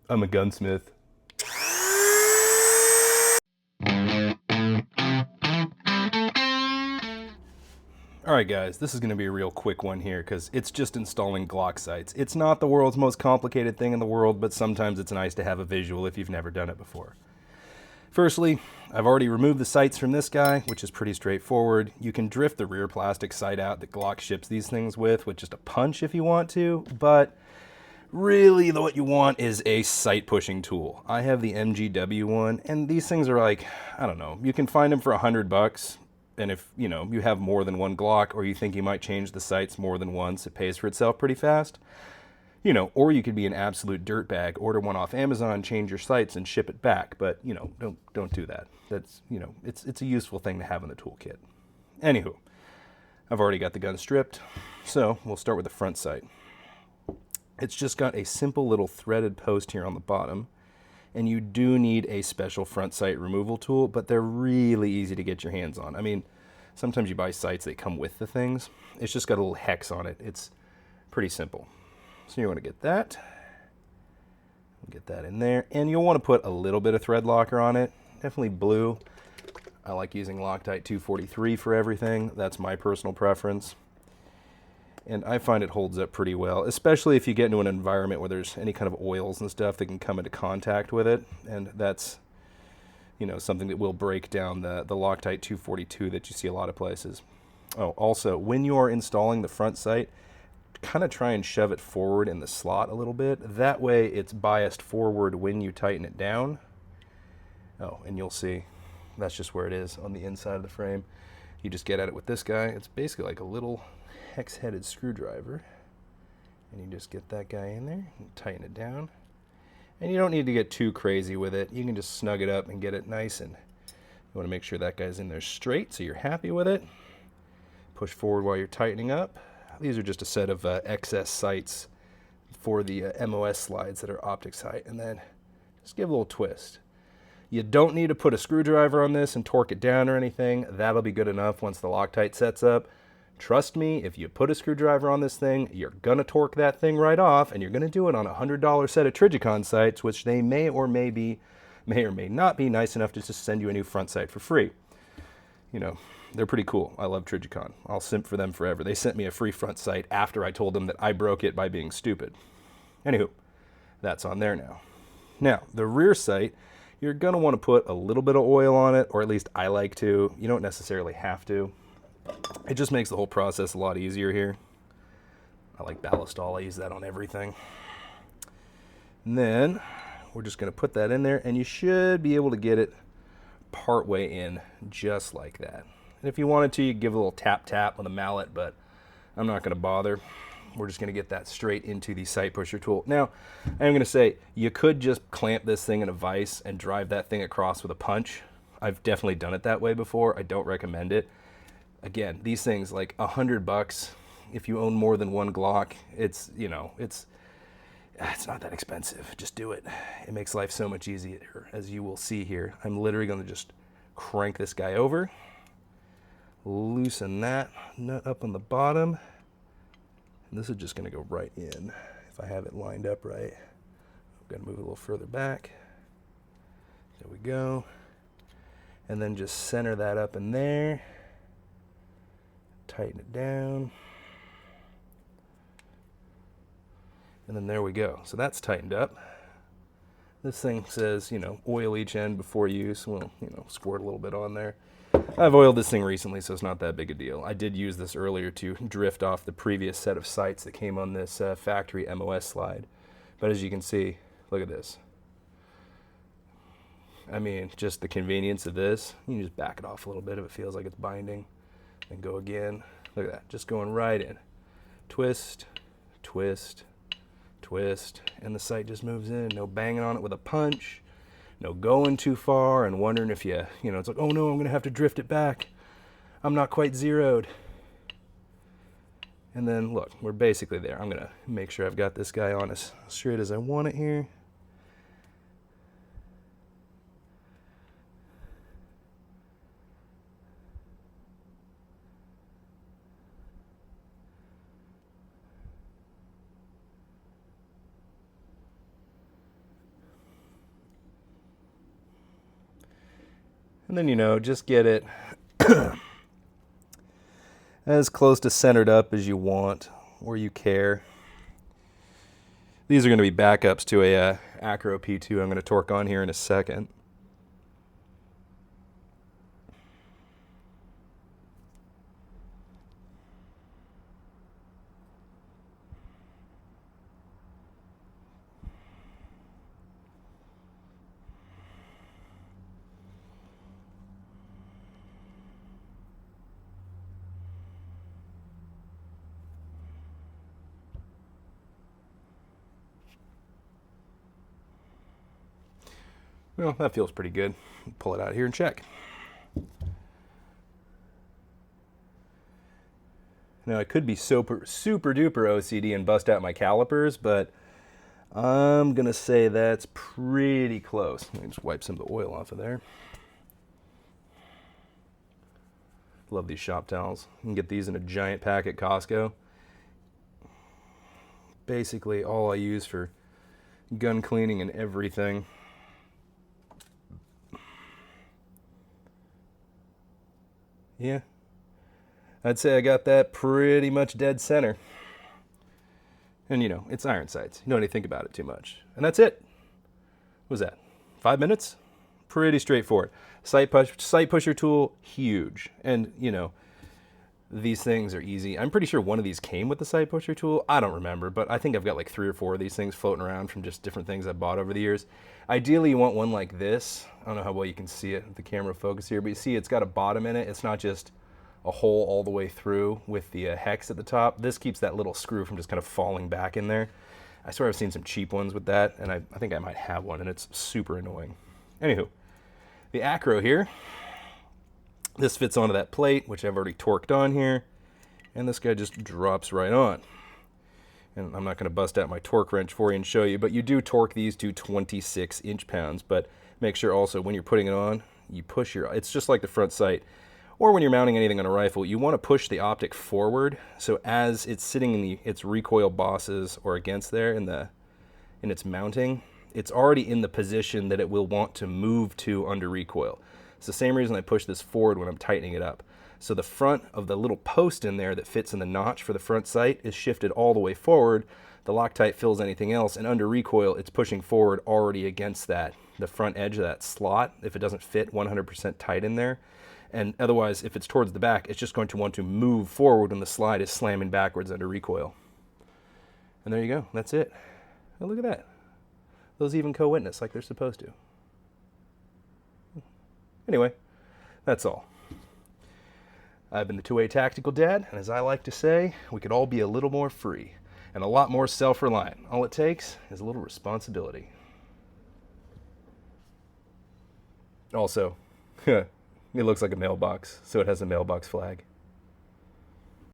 I'm a gunsmith. Alright guys, this is going to be a real quick one here because it's just installing Glock sights. It's not the world's most complicated thing in the world, but sometimes it's nice to have a visual if you've never done it before. Firstly, I've already removed the sights from this guy, which is pretty straightforward. You can drift the rear plastic sight out that Glock ships these things with just a punch if you want to, but really what you want is a sight pushing tool. I have the MGW one, and these things are like, I don't know, you can find them for $100. And if, you have more than one Glock or you think you might change the sights more than once, it pays for itself pretty fast. Or you could be an absolute dirtbag, order one off Amazon, change your sights and ship it back. But, don't do that. That's, it's a useful thing to have in the toolkit. Anywho, I've already got the gun stripped, so we'll start with the front sight. It's just got a simple little threaded post here on the bottom. And you do need a special front sight removal tool, but they're really easy to get your hands on. I mean, sometimes you buy sights that come with the things. It's just got a little hex on it. It's pretty simple. So you want to get that. Get that in there. And you'll want to put a little bit of thread locker on it. Definitely blue. I like using Loctite 243 for everything. That's my personal preference. And I find it holds up pretty well, especially if you get into an environment where there's any kind of oils and stuff that can come into contact with it. And that's, something that will break down the Loctite 242 that you see a lot of places. Oh, also, when you are installing the front sight, kind of try and shove it forward in the slot a little bit. That way it's biased forward when you tighten it down. Oh, and you'll see that's just where it is on the inside of the frame. You just get at it with this guy. It's basically like a little hex-headed screwdriver, and you just get that guy in there and tighten it down. And you don't need to get too crazy with it. You can just snug it up and get it nice, and you want to make sure that guy's in there straight so you're happy with it. Push forward while you're tightening up. These are just a set of excess sights for the MOS slides that are Optic height, and then just give a little twist. You don't need to put a screwdriver on this and torque it down or anything. That'll be good enough once the Loctite sets up. Trust me, if you put a screwdriver on this thing, you're going to torque that thing right off, and you're going to do it on a $100 set of Trijicon sights, which they may or may not be nice enough to just send you a new front sight for free. They're pretty cool. I love Trijicon. I'll simp for them forever. They sent me a free front sight after I told them that I broke it by being stupid. Anywho, that's on there now. Now, the rear sight, you're going to want to put a little bit of oil on it, or at least I like to. You don't necessarily have to. It just makes the whole process a lot easier here. I like Ballistol. I use that on everything. And then we're just going to put that in there, and you should be able to get it part way in just like that. And if you wanted to, you could give a little tap with a mallet, but I'm not going to bother. We're just going to get that straight into the sight pusher tool. Now, I'm going to say you could just clamp this thing in a vise and drive that thing across with a punch. I've definitely done it that way before. I don't recommend it. Again, these things like $100. If you own more than one Glock, it's not that expensive. Just do it. It makes life so much easier, as you will see here. I'm literally going to just crank this guy over, loosen that nut up on the bottom, and this is just going to go right in. If I have it lined up right, I'm going to move it a little further back. There we go. And then just center that up in there. Tighten it down. And then there we go. So that's tightened up. This thing says, oil each end before use. Well, squirt a little bit on there. I've oiled this thing recently, so it's not that big a deal. I did use this earlier to drift off the previous set of sights that came on this factory MOS slide. But as you can see, look at this. I mean, just the convenience of this. You can just back it off a little bit if it feels like it's binding. And go again. Look at that. Just going right in. Twist, twist, twist. And the sight just moves in. No banging on it with a punch. No going too far and wondering if it's like, oh no, I'm going to have to drift it back. I'm not quite zeroed. And then look, we're basically there. I'm going to make sure I've got this guy on as straight as I want it here. And then, you know, just get it as close to centered up as you want or you care. These are going to be backups to a ACRO P2 I'm going to torque on here in a second. Well, that feels pretty good. Pull it out here and check. Now, I could be super duper OCD and bust out my calipers, but I'm going to say that's pretty close. Let me just wipe some of the oil off of there. Love these shop towels. You can get these in a giant pack at Costco. Basically all I use for gun cleaning and everything. Yeah, I'd say I got that pretty much dead center. And you know, it's iron sights. You don't need to think about it too much. And that's it. What was that? 5 minutes? Pretty straightforward. Sight pusher tool, huge. And you know, these things are easy. I'm pretty sure one of these came with the sight pusher tool. I don't remember, but I think I've got like 3 or 4 of these things floating around from just different things I've bought over the years. Ideally, you want one like this. I don't know how well you can see it with the camera focus here, but you see it's got a bottom in it. It's not just a hole all the way through with the hex at the top. This keeps that little screw from just kind of falling back in there. I swear I've seen some cheap ones with that, and I think I might have one, and it's super annoying. Anywho, the ACRO here. This fits onto that plate, which I've already torqued on here, and this guy just drops right on. And I'm not going to bust out my torque wrench for you and show you, but you do torque these to 26 inch-pounds, but make sure also when you're putting it on, you push it's just like the front sight, or when you're mounting anything on a rifle, you want to push the optic forward, so as it's sitting in its recoil bosses or against there in its mounting, it's already in the position that it will want to move to under recoil. It's the same reason I push this forward when I'm tightening it up. So the front of the little post in there that fits in the notch for the front sight is shifted all the way forward. The Loctite fills anything else, and under recoil, it's pushing forward already against that, the front edge of that slot, if it doesn't fit 100% tight in there. And otherwise, if it's towards the back, it's just going to want to move forward when the slide is slamming backwards under recoil. And there you go. That's it. Oh, look at that. Those even co-witness like they're supposed to. Anyway, that's all. I've been the 2A Tactical Dad, and as I like to say, we could all be a little more free and a lot more self-reliant. All it takes is a little responsibility. Also, it looks like a mailbox, so it has a mailbox flag.